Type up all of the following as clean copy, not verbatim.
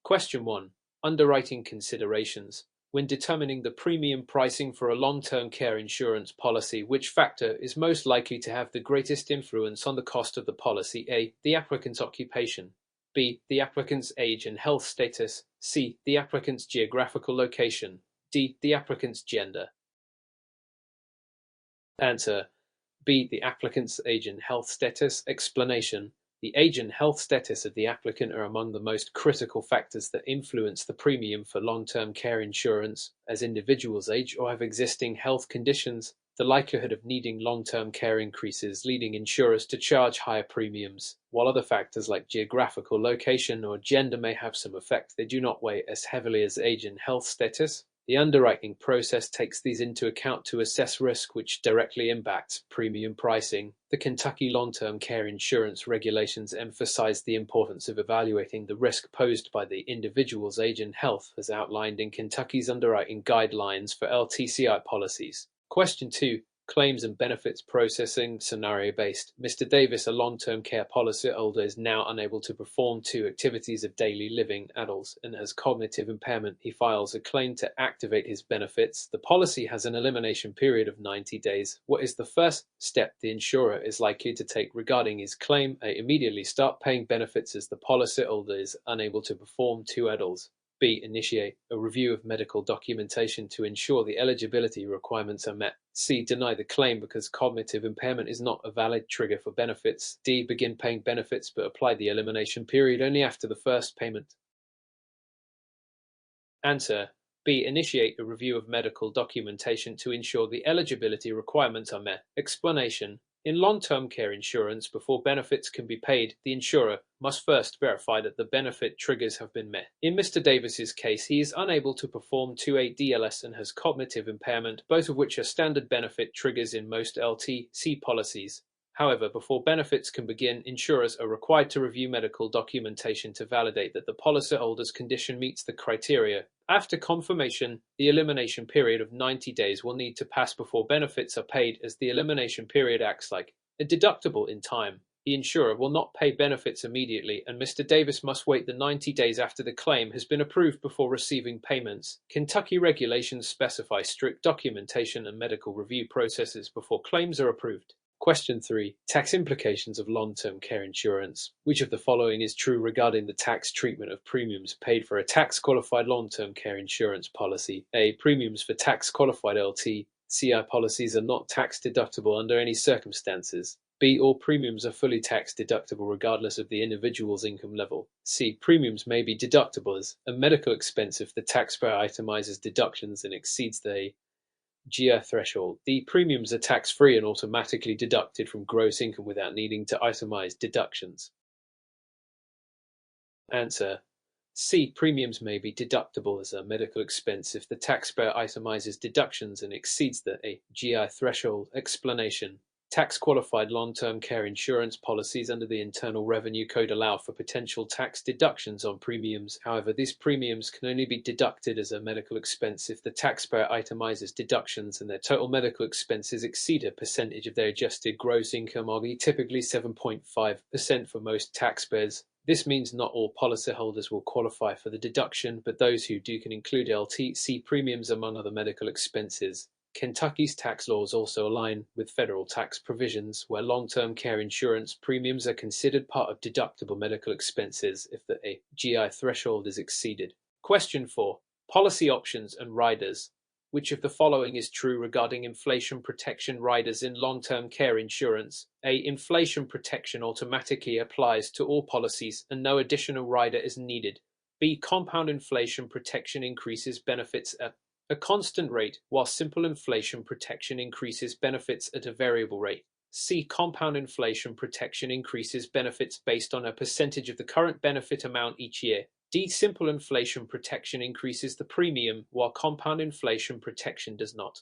Question 1. Underwriting considerations. When determining the premium pricing for a long-term care insurance policy, which factor is most likely to have the greatest influence on the cost of the policy? A. The applicant's occupation. B. The applicant's age and health status. C. The applicant's geographical location. D. The applicant's gender. Answer: B. The applicant's age and health status. Explanation: the age and health status of the applicant are among the most critical factors that influence the premium for long-term care insurance. As individuals age or have existing health conditions, the likelihood of needing long-term care increases, leading insurers to charge higher premiums. While other factors like geographical location or gender may have some effect, they do not weigh as heavily as age and health status. The underwriting process takes these into account to assess risk, which directly impacts premium pricing. The Kentucky long-term care insurance regulations emphasize the importance of evaluating the risk posed by the individual's age and health, as outlined in Kentucky's underwriting guidelines for LTCI policies. Question 2. Claims and benefits processing. Scenario-based. Mr. Davis, a long-term care policyholder, is now unable to perform 2 activities of daily living, adults, and has cognitive impairment. He files a claim to activate his benefits. The policy has an elimination period of 90 days. What is the first step the insurer is likely to take regarding his claim? A. Immediately start paying benefits as the policyholder is unable to perform 2 adults. B. Initiate a review of medical documentation to ensure the eligibility requirements are met. C. Deny the claim because cognitive impairment is not a valid trigger for benefits. D. Begin paying benefits but apply the elimination period only after the first payment. Answer: B. Initiate a review of medical documentation to ensure the eligibility requirements are met. Explanation: in long-term care insurance, before benefits can be paid, the insurer must first verify that the benefit triggers have been met. In Mr. Davis's case, he is unable to perform 2A DLS and has cognitive impairment, both of which are standard benefit triggers in most LTC policies. However, before benefits can begin, insurers are required to review medical documentation to validate that the policyholder's condition meets the criteria. After confirmation, the elimination period of 90 days will need to pass before benefits are paid, as the elimination period acts like a deductible in time. The insurer will not pay benefits immediately, and Mr. Davis must wait the 90 days after the claim has been approved before receiving payments. Kentucky regulations specify strict documentation and medical review processes before claims are approved. Question 3. Tax implications of long-term care insurance. Which of the following is true regarding the tax treatment of premiums paid for a tax-qualified long-term care insurance policy? A. Premiums for tax-qualified LTCI policies are not tax-deductible under any circumstances. B. All premiums are fully tax-deductible regardless of the individual's income level. C. Premiums may be deductible as a medical expense if the taxpayer itemizes deductions and exceeds the GI threshold. The premiums are tax-free and automatically deducted from gross income without needing to itemize deductions. Answer: C. Premiums may be deductible as a medical expense if the taxpayer itemizes deductions and exceeds the GI threshold. Explanation: tax-qualified long-term care insurance policies under the Internal Revenue Code allow for potential tax deductions on premiums. However, these premiums can only be deducted as a medical expense if the taxpayer itemizes deductions and their total medical expenses exceed a percentage of their adjusted gross income, i.e. typically 7.5% for most taxpayers. This means not all policyholders will qualify for the deduction, but those who do can include LTC premiums among other medical expenses. Kentucky's tax laws also align with federal tax provisions, where long-term care insurance premiums are considered part of deductible medical expenses if the GI threshold is exceeded. Question 4. Policy options and riders. Which of the following is true regarding inflation protection riders in long-term care insurance? A. Inflation protection automatically applies to all policies and no additional rider is needed. B. Compound inflation protection increases benefits at a constant rate, while simple inflation protection increases benefits at a variable rate. C. Compound inflation protection increases benefits based on a percentage of the current benefit amount each year. D. Simple inflation protection increases the premium, while compound inflation protection does not.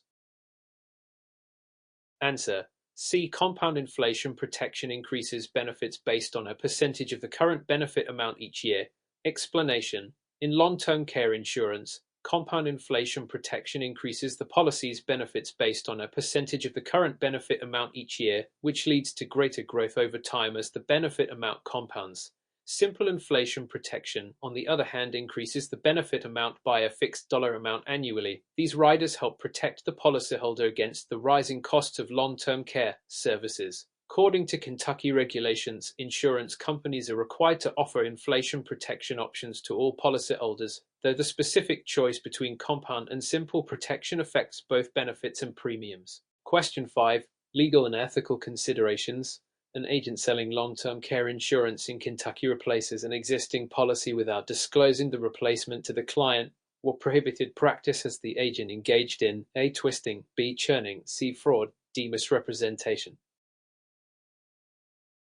Answer: C. Compound inflation protection increases benefits based on a percentage of the current benefit amount each year. Explanation: in long-term care insurance, compound inflation protection increases the policy's benefits based on a percentage of the current benefit amount each year, which leads to greater growth over time as the benefit amount compounds. Simple inflation protection, on the other hand, increases the benefit amount by a fixed dollar amount annually. These riders help protect the policyholder against the rising costs of long-term care services. According to Kentucky regulations, insurance companies are required to offer inflation protection options to all policyholders, though the specific choice between compound and simple protection affects both benefits and premiums. Question 5. Legal and ethical considerations. An agent selling long-term care insurance in Kentucky replaces an existing policy without disclosing the replacement to the client. What prohibited practice has the agent engaged in? A. Twisting, B. Churning, C. Fraud, D. Misrepresentation.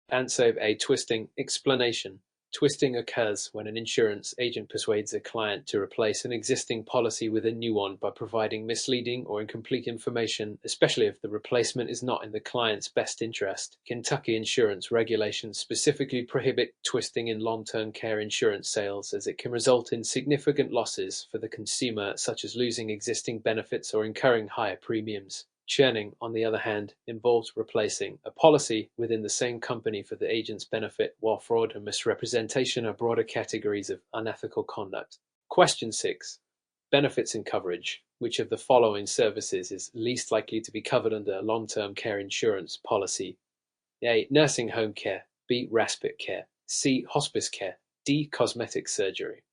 Answer A. Twisting. Explanation. Twisting occurs when an insurance agent persuades a client to replace an existing policy with a new one by providing misleading or incomplete information, especially if the replacement is not in the client's best interest. Kentucky insurance regulations specifically prohibit twisting in long-term care insurance sales, as it can result in significant losses for the consumer, such as losing existing benefits or incurring higher premiums. Churning, on the other hand, involves replacing a policy within the same company for the agent's benefit, while fraud and misrepresentation are broader categories of unethical conduct. Question 6. Benefits and coverage. Which of the following services is least likely to be covered under a long-term care insurance policy? A. Nursing home care, B. Respite care, C. Hospice care, D. Cosmetic surgery.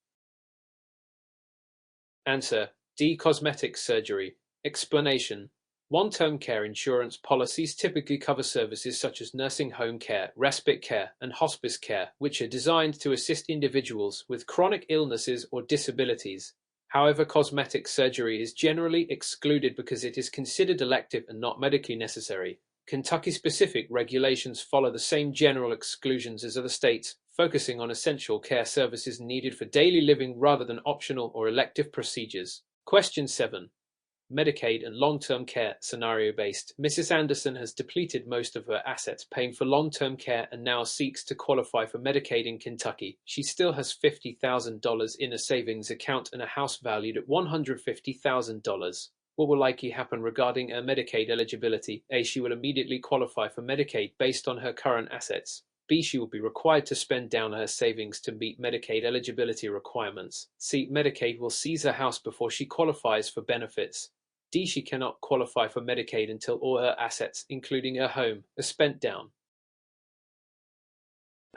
Answer: D. Cosmetic surgery. Explanation: long-term care insurance policies typically cover services such as nursing home care, respite care, and hospice care, which are designed to assist individuals with chronic illnesses or disabilities. However, cosmetic surgery is generally excluded because it is considered elective and not medically necessary. Kentucky-specific regulations follow the same general exclusions as other states, focusing on essential care services needed for daily living rather than optional or elective procedures. Question 7. Medicaid and long-term care scenario-based. Mrs. Anderson has depleted most of her assets paying for long-term care and now seeks to qualify for Medicaid in Kentucky. She still has $50,000 in a savings account and a house valued at $150,000. What will likely happen regarding her Medicaid eligibility? A. She will immediately qualify for Medicaid based on her current assets. B. She will be required to spend down her savings to meet Medicaid eligibility requirements. C. Medicaid will seize her house before she qualifies for benefits. D. She cannot qualify for Medicaid until all her assets, including her home, are spent down.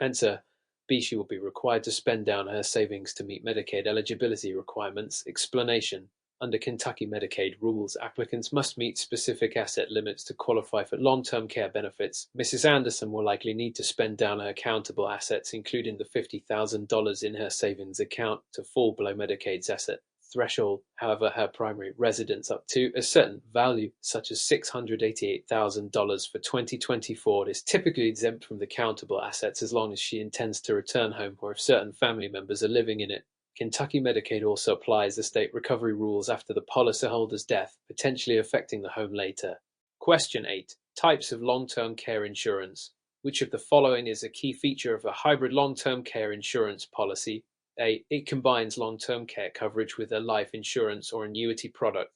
Answer: B. She will be required to spend down her savings to meet Medicaid eligibility requirements. Explanation: under Kentucky Medicaid rules, applicants must meet specific asset limits to qualify for long-term care benefits. Mrs. Anderson will likely need to spend down her countable assets, including the $50,000 in her savings account, to fall below Medicaid's asset threshold. However, her primary residence up to a certain value, such as $688,000 for 2024, is typically exempt from the countable assets as long as she intends to return home or if certain family members are living in it. Kentucky Medicaid also applies the state recovery rules after the policyholder's death, potentially affecting the home later. Question 8. Types of long-term care insurance. Which of the following is a key feature of a hybrid long-term care insurance policy? A. It combines long-term care coverage with a life insurance or annuity product.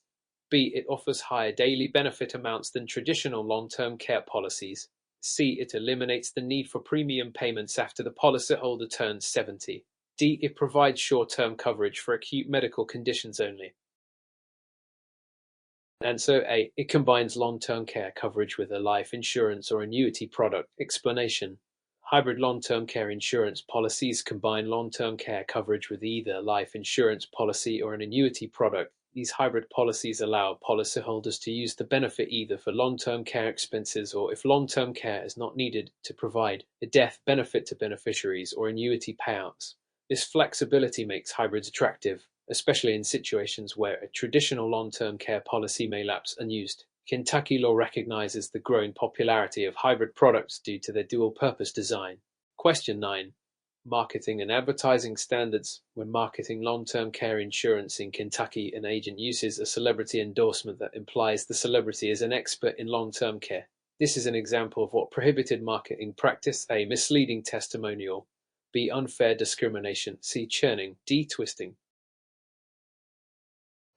B. It offers higher daily benefit amounts than traditional long-term care policies. C. It eliminates the need for premium payments after the policyholder turns 70. D. It provides short-term coverage for acute medical conditions only. Answer A. It combines long-term care coverage with a life insurance or annuity product. Explanation: hybrid long-term care insurance policies combine long-term care coverage with either a life insurance policy or an annuity product. These hybrid policies allow policyholders to use the benefit either for long-term care expenses or, if long-term care is not needed, to provide a death benefit to beneficiaries or annuity payouts. This flexibility makes hybrids attractive, especially in situations where a traditional long-term care policy may lapse unused. Kentucky law recognizes the growing popularity of hybrid products due to their dual-purpose design. Question 9. Marketing and advertising standards. When marketing long-term care insurance in Kentucky, an agent uses a celebrity endorsement that implies the celebrity is an expert in long-term care. This is an example of what prohibited marketing practice: A. Misleading testimonial, B. Unfair discrimination, C. Churning, D. Twisting.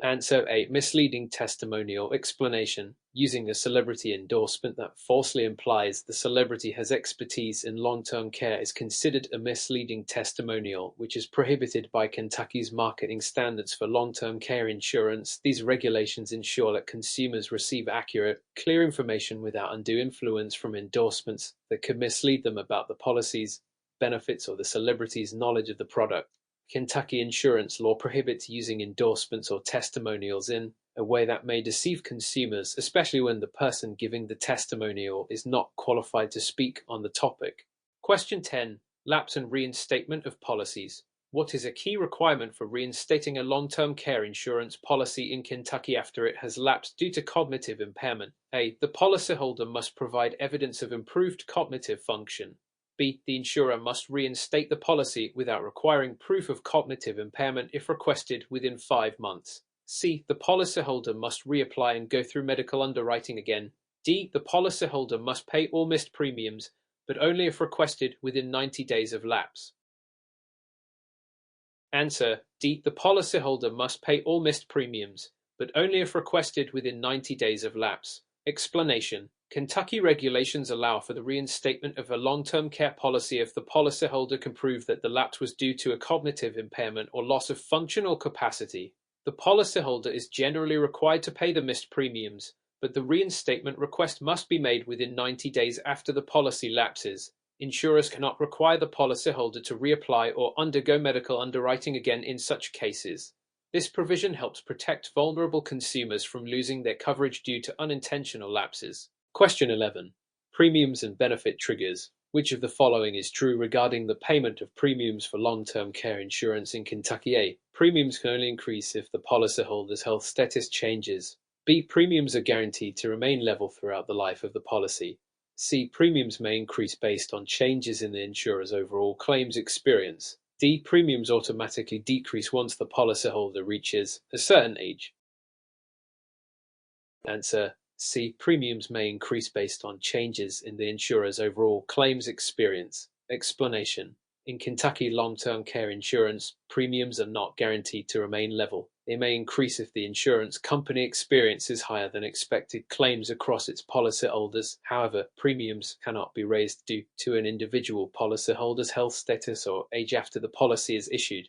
Answer A. Misleading testimonial explanation. Using a celebrity endorsement that falsely implies the celebrity has expertise in long-term care is considered a misleading testimonial, which is prohibited by Kentucky's marketing standards for long-term care insurance. These regulations ensure that consumers receive accurate, clear information without undue influence from endorsements that could mislead them about the policies, benefits, or the celebrity's knowledge of the product. Kentucky insurance law prohibits using endorsements or testimonials in a way that may deceive consumers, especially when the person giving the testimonial is not qualified to speak on the topic. Question 10. Lapse and reinstatement of policies. What is a key requirement for reinstating a long-term care insurance policy in Kentucky after it has lapsed due to cognitive impairment? A. The policyholder must provide evidence of improved cognitive function. B. The insurer must reinstate the policy without requiring proof of cognitive impairment if requested within 5 months. C. The policyholder must reapply and go through medical underwriting again. D. The policyholder must pay all missed premiums, but only if requested within 90 days of lapse. Answer D. The policyholder must pay all missed premiums, but only if requested within 90 days of lapse. Explanation. Kentucky regulations allow for the reinstatement of a long-term care policy if the policyholder can prove that the lapse was due to a cognitive impairment or loss of functional capacity. The policyholder is generally required to pay the missed premiums, but the reinstatement request must be made within 90 days after the policy lapses. Insurers cannot require the policyholder to reapply or undergo medical underwriting again in such cases. This provision helps protect vulnerable consumers from losing their coverage due to unintentional lapses. Question 11. Premiums and benefit triggers. Which of the following is true regarding the payment of premiums for long-term care insurance in Kentucky? A. Premiums can only increase if the policyholder's health status changes. B. Premiums are guaranteed to remain level throughout the life of the policy. C. Premiums may increase based on changes in the insurer's overall claims experience. D. Premiums automatically decrease once the policyholder reaches a certain age. Answer C. Premiums may increase based on changes in the insurer's overall claims experience. Explanation. In Kentucky long-term care insurance, premiums are not guaranteed to remain level. They may increase if the insurance company experiences higher than expected claims across its policyholders. However, premiums cannot be raised due to an individual policyholder's health status or age after the policy is issued.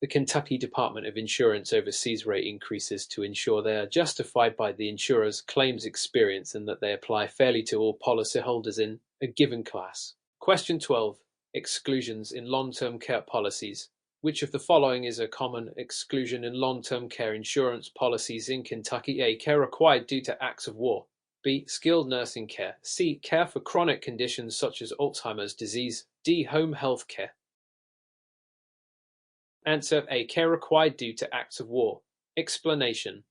The Kentucky Department of Insurance oversees rate increases to ensure they are justified by the insurer's claims experience and that they apply fairly to all policyholders in a given class. Question 12. Exclusions in long-term care policies. Which of the following is a common exclusion in long-term care insurance policies in Kentucky? A. Care required due to acts of war. B. Skilled nursing care. C. Care for chronic conditions such as Alzheimer's disease. D. Home health care. Answer A. Care required due to acts of war. Explanation.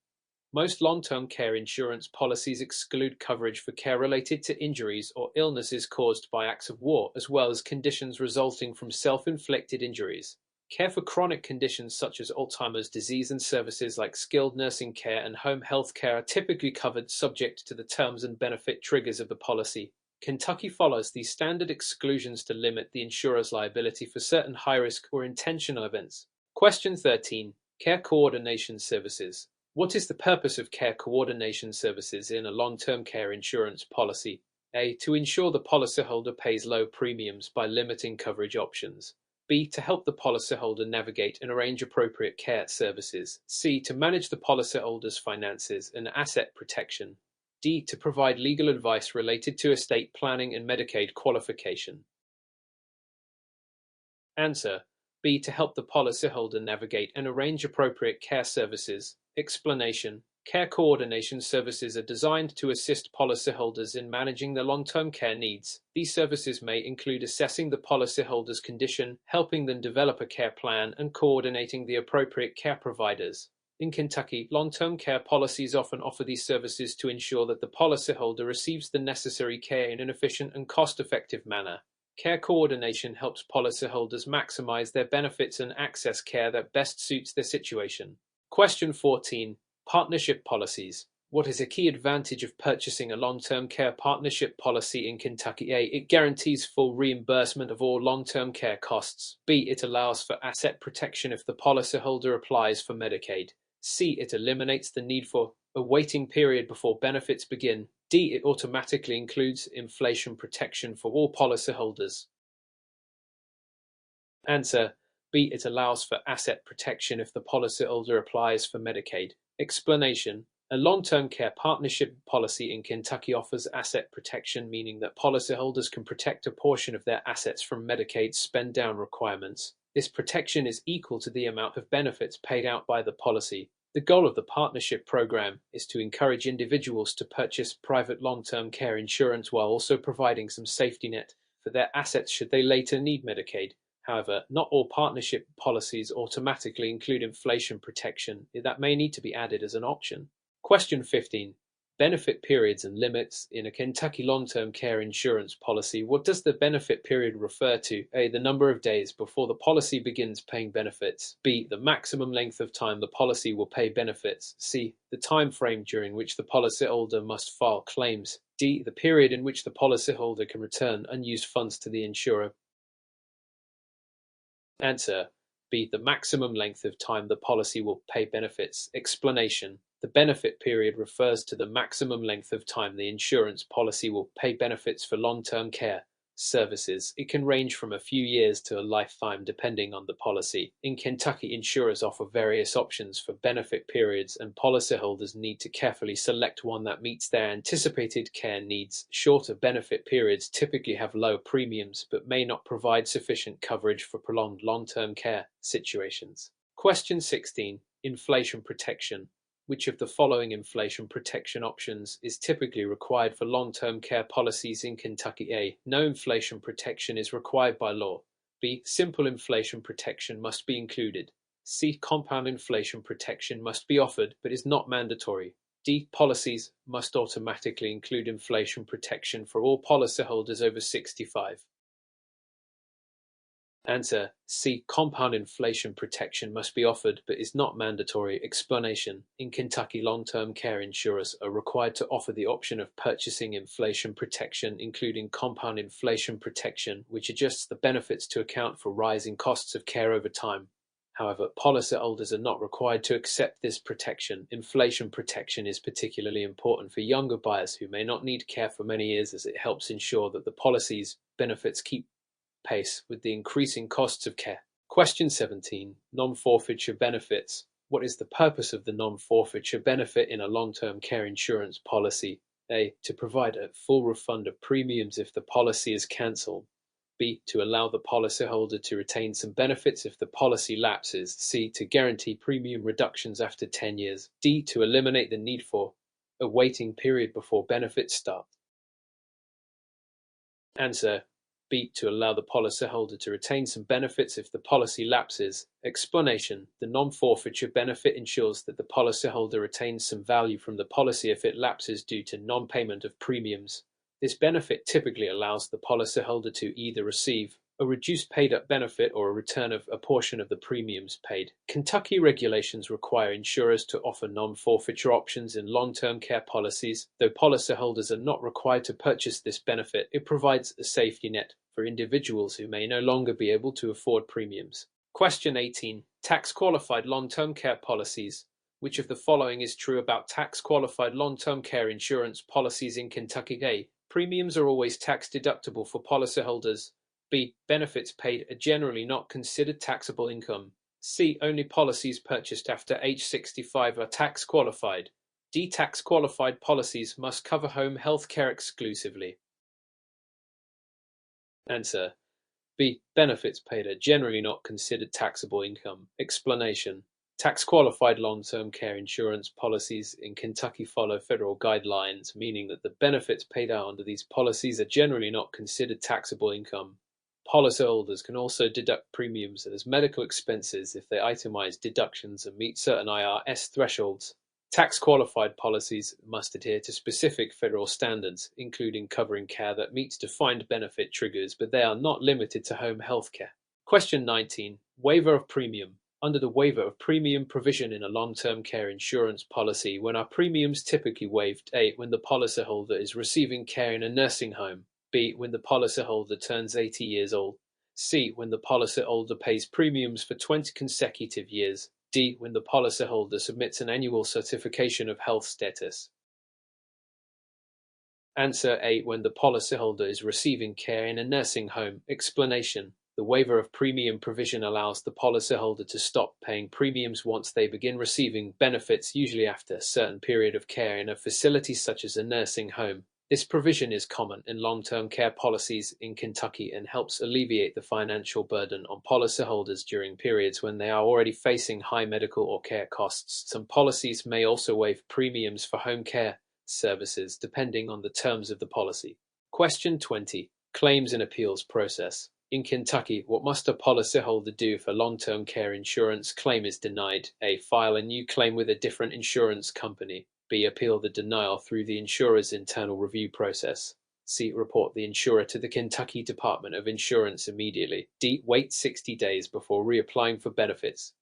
Most long-term care insurance policies exclude coverage for care related to injuries or illnesses caused by acts of war, as well as conditions resulting from self-inflicted injuries. Care for chronic conditions such as Alzheimer's disease and services like skilled nursing care and home health care are typically covered subject to the terms and benefit triggers of the policy. Kentucky follows these standard exclusions to limit the insurer's liability for certain high-risk or intentional events. Question 13. Care coordination services. What is the purpose of care coordination services in a long-term care insurance policy? A. To ensure the policyholder pays low premiums by limiting coverage options. B. To help the policyholder navigate and arrange appropriate care services. C. To manage the policyholder's finances and asset protection. D. To provide legal advice related to estate planning and Medicaid qualification. Answer. B. To help the policyholder navigate and arrange appropriate care services. Explanation. Care coordination services are designed to assist policyholders in managing their long-term care needs. These services may include assessing the policyholder's condition, helping them develop a care plan, and coordinating the appropriate care providers. In Kentucky, long-term care policies often offer these services to ensure that the policyholder receives the necessary care in an efficient and cost-effective manner. Care coordination helps policyholders maximize their benefits and access care that best suits their situation. Question 14. Partnership policies. What is a key advantage of purchasing a long-term care partnership policy in Kentucky? A. It guarantees full reimbursement of all long-term care costs. B. It allows for asset protection if the policyholder applies for Medicaid. C. It eliminates the need for a waiting period before benefits begin. D. It automatically includes inflation protection for all policyholders. Answer B. It allows for asset protection if the policyholder applies for Medicaid. Explanation: a long-term care partnership policy in Kentucky offers asset protection, meaning that policyholders can protect a portion of their assets from Medicaid's spend-down requirements. This protection is equal to the amount of benefits paid out by the policy. The goal of the partnership program is to encourage individuals to purchase private long-term care insurance while also providing some safety net for their assets should they later need Medicaid. However, not all partnership policies automatically include inflation protection. That may need to be added as an option. Question 15. Benefit periods and limits in a Kentucky long-term care insurance policy. What does the benefit period refer to? A. The number of days before the policy begins paying benefits. B. The maximum length of time the policy will pay benefits. C. The time frame during which the policyholder must file claims. D. The period in which the policyholder can return unused funds to the insurer. Answer B. The maximum length of time the policy will pay benefits. Explanation: the benefit period refers to the maximum length of time the insurance policy will pay benefits for long-term care services. It can range from a few years to a lifetime depending on the policy. In Kentucky, insurers offer various options for benefit periods, and policyholders need to carefully select one that meets their anticipated care needs. Shorter benefit periods typically have low premiums but may not provide sufficient coverage for prolonged long-term care situations. Question 16. Inflation protection. Which of the following inflation protection options is typically required for long-term care policies in Kentucky? A. No inflation protection is required by law. B. Simple inflation protection must be included. C. Compound inflation protection must be offered but is not mandatory. D. Policies must automatically include inflation protection for all policyholders over 65. Answer C. Compound inflation protection must be offered but is not mandatory. Explanation: in Kentucky, long-term care insurers are required to offer the option of purchasing inflation protection, including compound inflation protection, which adjusts the benefits to account for rising costs of care over time. However, policyholders are not required to accept this protection. Inflation protection is particularly important for younger buyers who may not need care for many years, as it helps ensure that the policy's benefits keep pace with the increasing costs of care. Question 17. Non-forfeiture benefits. What is the purpose of the non-forfeiture benefit in a long-term care insurance policy? A. To provide a full refund of premiums if the policy is cancelled. B. To allow the policyholder to retain some benefits if the policy lapses. C. To guarantee premium reductions after 10 years. D. To eliminate the need for a waiting period before benefits start. Answer B. To allow the policyholder to retain some benefits if the policy lapses. Explanation: the non-forfeiture benefit ensures that the policyholder retains some value from the policy if it lapses due to non-payment of premiums. This benefit typically allows the policyholder to either receive a reduced paid-up benefit or a return of a portion of the premiums paid. Kentucky regulations require insurers to offer non-forfeiture options in long-term care policies. Though policyholders are not required to purchase this benefit, it provides a safety net for individuals who may no longer be able to afford premiums. Question 18. Tax-qualified long-term care policies. Which of the following is true about tax-qualified long-term care insurance policies in Kentucky? A. Premiums are always tax-deductible for policyholders. B. Benefits paid are generally not considered taxable income. C. Only policies purchased after age 65 are tax qualified. D. Tax qualified policies must cover home health care exclusively. Answer B. Benefits paid are generally not considered taxable income. Explanation: tax qualified long-term care insurance policies in Kentucky follow federal guidelines, meaning that the benefits paid out under these policies are generally not considered taxable income. Policyholders can also deduct premiums as medical expenses if they itemize deductions and meet certain IRS thresholds. Tax-qualified policies must adhere to specific federal standards, including covering care that meets defined benefit triggers, but they are not limited to home health care. Question 19. Waiver of premium. Under the waiver of premium provision in a long-term care insurance policy, when are premiums typically waived? A. When the policyholder is receiving care in a nursing home. B. When the policyholder turns 80 years old. C. When the policyholder pays premiums for 20 consecutive years. D. When the policyholder submits an annual certification of health status. Answer A. When the policyholder is receiving care in a nursing home. Explanation. The waiver of premium provision allows the policyholder to stop paying premiums once they begin receiving benefits, usually after a certain period of care in a facility such as a nursing home. This provision is common in long-term care policies in Kentucky and helps alleviate the financial burden on policyholders during periods when they are already facing high medical or care costs. Some policies may also waive premiums for home care services depending on the terms of the policy. Question 20. Claims and appeals process. In Kentucky, what must a policyholder do if a long-term care insurance claim is denied? A. File a new claim with a different insurance company. B. Appeal the denial through the insurer's internal review process. C. Report the insurer to the Kentucky Department of Insurance immediately. D. Wait 60 days before reapplying for benefits.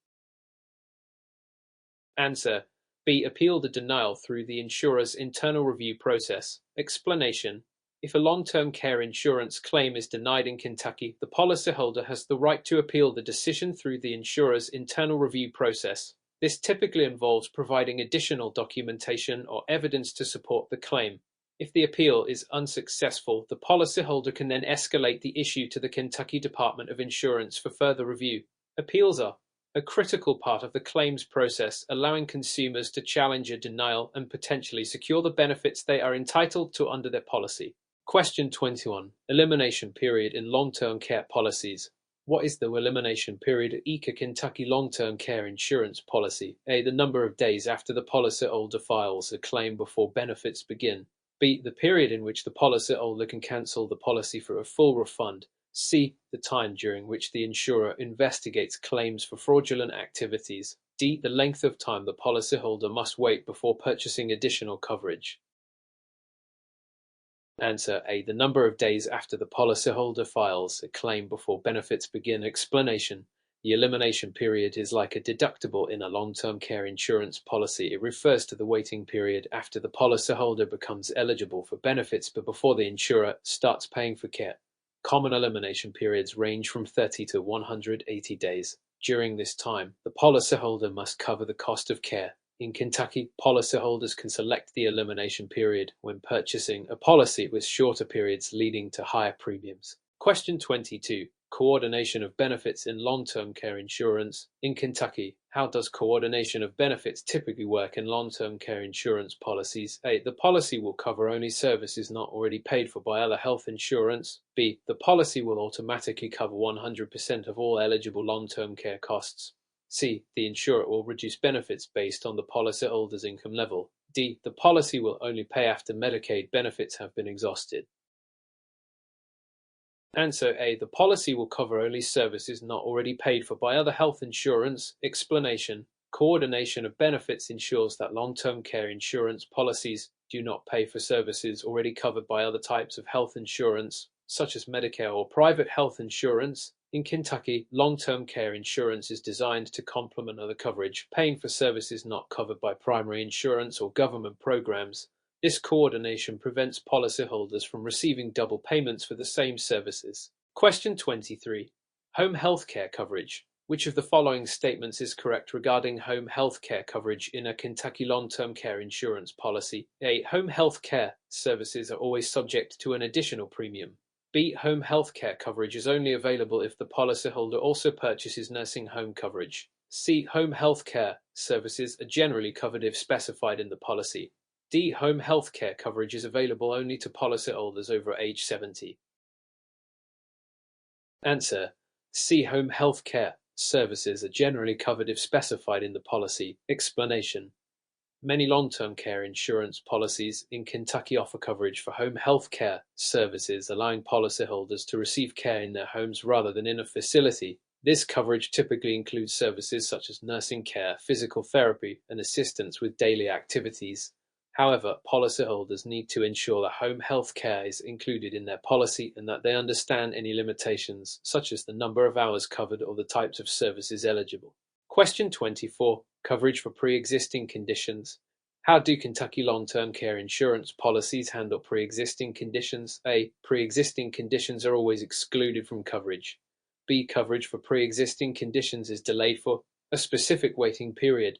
Answer. B. Appeal the denial through the insurer's internal review process. Explanation. If a long-term care insurance claim is denied in Kentucky, the policyholder has the right to appeal the decision through the insurer's internal review process. This typically involves providing additional documentation or evidence to support the claim. If the appeal is unsuccessful, the policyholder can then escalate the issue to the Kentucky Department of Insurance for further review. Appeals are a critical part of the claims process, allowing consumers to challenge a denial and potentially secure the benefits they are entitled to under their policy. Question 21. Elimination period in long-term care policies. What is the elimination period of ECA Kentucky long-term care insurance policy? A. The number of days after the policyholder files a claim before benefits begin. B. The period in which the policyholder can cancel the policy for a full refund. C. The time during which the insurer investigates claims for fraudulent activities. D. The length of time the policyholder must wait before purchasing additional coverage. Answer A. The number of days after the policyholder files a claim before benefits begin. Explanation. The elimination period is like a deductible in a long-term care insurance policy. It refers to the waiting period after the policyholder becomes eligible for benefits but before the insurer starts paying for care. Common elimination periods range from 30 to 180 days. During this time, the policyholder must cover the cost of care. In Kentucky, policyholders can select the elimination period when purchasing a policy with shorter periods leading to higher premiums. Question 22. Coordination of benefits in long-term care insurance. In Kentucky, how does coordination of benefits typically work in long-term care insurance policies? A. The policy will cover only services not already paid for by other health insurance. B. The policy will automatically cover 100% of all eligible long-term care costs. C. The insurer will reduce benefits based on the policyholder's income level. D. The policy will only pay after Medicaid benefits have been exhausted. Answer A. The policy will cover only services not already paid for by other health insurance. Explanation. Coordination of benefits ensures that long-term care insurance policies do not pay for services already covered by other types of health insurance, such as Medicare or private health insurance. In Kentucky, long-term care insurance is designed to complement other coverage, paying for services not covered by primary insurance or government programs. This coordination prevents policyholders from receiving double payments for the same services. Question 23. Home health care coverage. Which of the following statements is correct regarding home health care coverage in a Kentucky long-term care insurance policy? A. Home health care services are always subject to an additional premium. B. Home health care coverage is only available if the policyholder also purchases nursing home coverage. C. Home health care services are generally covered if specified in the policy. D. Home health care coverage is available only to policyholders over age 70. Answer. C. Home health care services are generally covered if specified in the policy. Explanation. Many long-term care insurance policies in Kentucky offer coverage for home health care services, allowing policyholders to receive care in their homes rather than in a facility. This coverage typically includes services such as nursing care, physical therapy, and assistance with daily activities. However, policyholders need to ensure that home health care is included in their policy and that they understand any limitations, such as the number of hours covered or the types of services eligible. Question 24. Coverage for pre-existing conditions. How do Kentucky long-term care insurance policies handle pre-existing conditions? A. Pre-existing conditions are always excluded from coverage. B. Coverage for pre-existing conditions is delayed for A specific waiting period.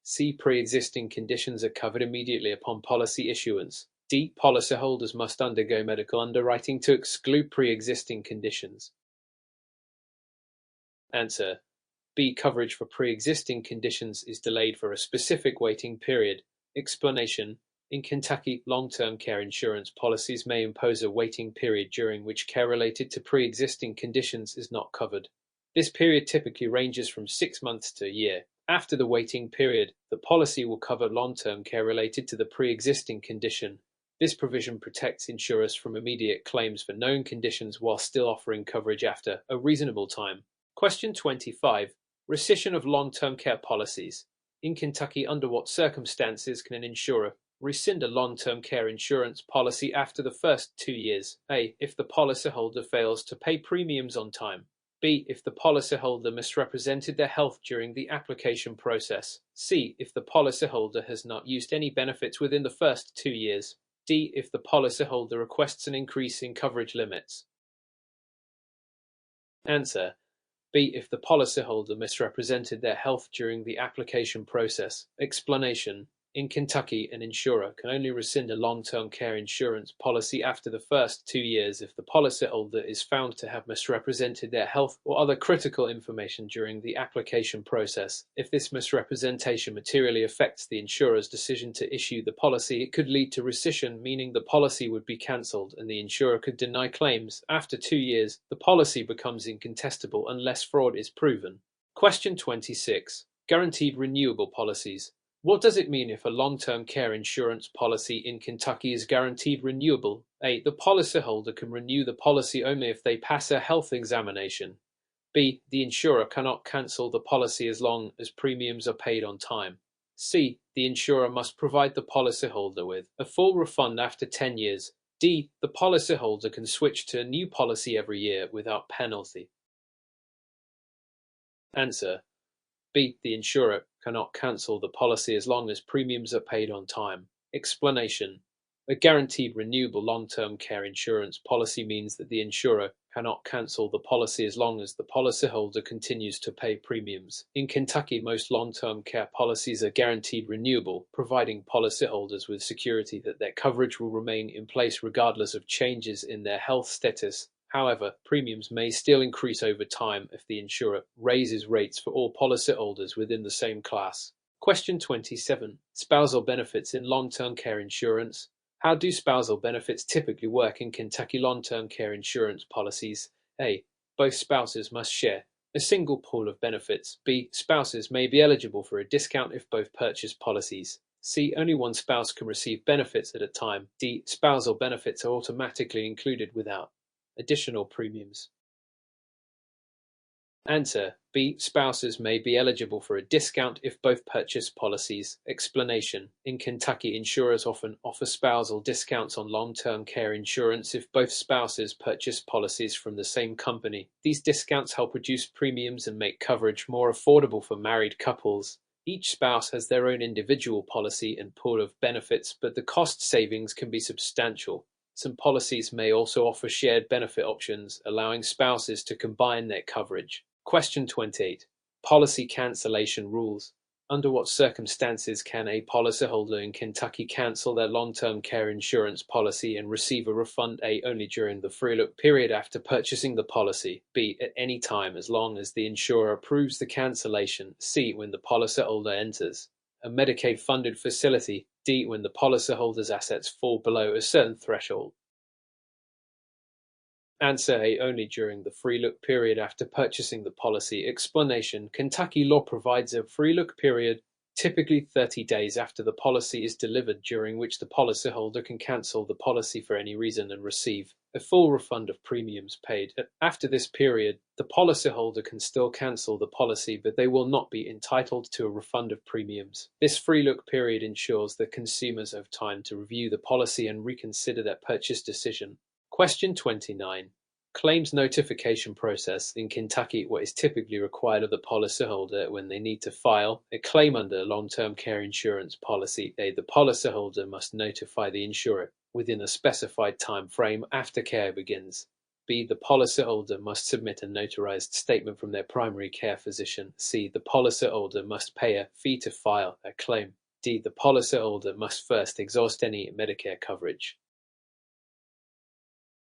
C. Pre-existing conditions are covered immediately upon policy issuance. D. Policyholders must undergo medical underwriting to exclude pre-existing conditions. Answer. B. Coverage for pre-existing conditions is delayed for a specific waiting period. Explanation. In Kentucky, long-term care insurance policies may impose a waiting period during which care related to pre-existing conditions is not covered. This period typically ranges from 6 months to a year. After the waiting period, the policy will cover long-term care related to the pre-existing condition. This provision protects insurers from immediate claims for known conditions while still offering coverage after a reasonable time. Question 25. Rescission of long-term care policies. In Kentucky, under what circumstances can an insurer rescind a long-term care insurance policy after the first 2 years? A. If the policyholder fails to pay premiums on time. B. If the policyholder misrepresented their health during the application process. C. If the policyholder has not used any benefits within the first 2 years. D. If the policyholder requests an increase in coverage limits. Answer. B. If the policyholder misrepresented their health during the application process. Explanation. In Kentucky, an insurer can only rescind a long-term care insurance policy after the first 2 years if the policyholder is found to have misrepresented their health or other critical information during the application process. If this misrepresentation materially affects the insurer's decision to issue the policy, it could lead to rescission, meaning the policy would be cancelled and the insurer could deny claims. After 2 years, the policy becomes incontestable unless fraud is proven. Question 26. Guaranteed renewable policies. What does it mean if a long-term care insurance policy in Kentucky is guaranteed renewable? A. The policyholder can renew the policy only if they pass a health examination. B. The insurer cannot cancel the policy as long as premiums are paid on time. C. The insurer must provide the policyholder with a full refund after 10 years. D. The policyholder can switch to a new policy every year without penalty. Answer. B. The insurer cannot cancel the policy as long as premiums are paid on time. Explanation. A guaranteed renewable long-term care insurance policy means that the insurer cannot cancel the policy as long as the policyholder continues to pay premiums. In Kentucky, most long-term care policies are guaranteed renewable, providing policyholders with security that their coverage will remain in place regardless of changes in their health status. However, premiums may still increase over time if the insurer raises rates for all policyholders within the same class. Question 27. Spousal benefits in long-term care insurance. How do spousal benefits typically work in Kentucky long-term care insurance policies? A. Both spouses must share a single pool of benefits. B. Spouses may be eligible for a discount if both purchase policies. C. Only one spouse can receive benefits at a time. D. Spousal benefits are automatically included without additional premiums. Answer. B. Spouses may be eligible for a discount if both purchase policies. Explanation. In Kentucky, insurers often offer spousal discounts on long-term care insurance if both spouses purchase policies from the same company. These discounts help reduce premiums and make coverage more affordable for married couples. Each spouse has their own individual policy and pool of benefits, but the cost savings can be substantial. Some policies may also offer shared benefit options, allowing spouses to combine their coverage. Question 28. Policy cancellation rules. Under what circumstances can a policyholder in Kentucky cancel their long-term care insurance policy and receive a refund? A. Only during the free look period after purchasing the policy. B. At any time as long as the insurer approves the cancellation. C. When the policyholder enters a Medicaid-funded facility. D. When the policyholder's assets fall below a certain threshold. Answer. A. Only during the free look period after purchasing the policy. Explanation. Kentucky law provides a free look period, typically 30 days after the policy is delivered, during which the policyholder can cancel the policy for any reason and receive a full refund of premiums paid. After this period, the policyholder can still cancel the policy, but they will not be entitled to a refund of premiums. This free look period ensures that consumers have time to review the policy and reconsider their purchase decision. Question 29. Claims notification process. In Kentucky, what is typically required of the policyholder when they need to file a claim under a long-term care insurance policy. A. The policyholder must notify the insurer within a specified time frame after care begins. B. The policyholder must submit a notarized statement from their primary care physician. C. The policyholder must pay a fee to file a claim. D. The policyholder must first exhaust any Medicare coverage.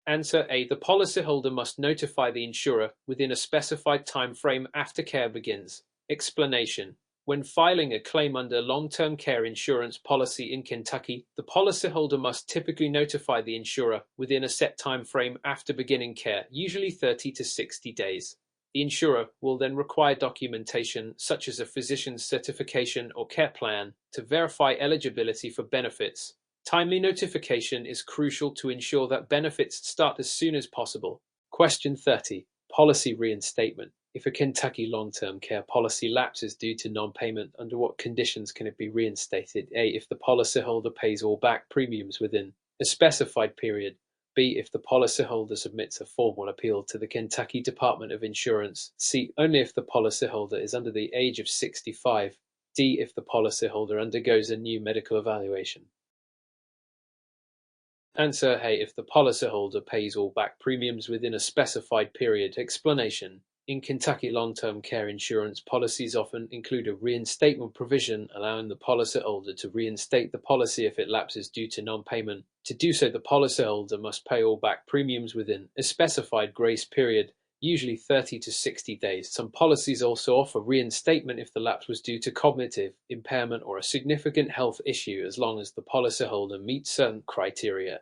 Answer A. The policyholder must notify the insurer within a specified time frame after care begins. Explanation. When filing a claim under a long-term care insurance policy in Kentucky, the policyholder must typically notify the insurer within a set time frame after beginning care, usually 30 to 60 days. The insurer will then require documentation such as a physician's certification or care plan to verify eligibility for benefits. Timely notification is crucial to ensure that benefits start as soon as possible. Question 30. Policy reinstatement. If a Kentucky long-term care policy lapses due to non-payment, under what conditions can it be reinstated? A. If the policyholder pays all back premiums within a specified period. B. If the policyholder submits a formal appeal to the Kentucky Department of Insurance. C. Only if the policyholder is under the age of 65. D. If the policyholder undergoes a new medical evaluation. Answer A. If the policyholder pays all back premiums within a specified period. Explanation. In Kentucky long-term care insurance, policies often include a reinstatement provision allowing the policyholder to reinstate the policy if it lapses due to non-payment. To do so, the policyholder must pay all back premiums within a specified grace period, usually 30 to 60 days. Some policies also offer reinstatement if the lapse was due to cognitive impairment or a significant health issue, as long as the policyholder meets certain criteria.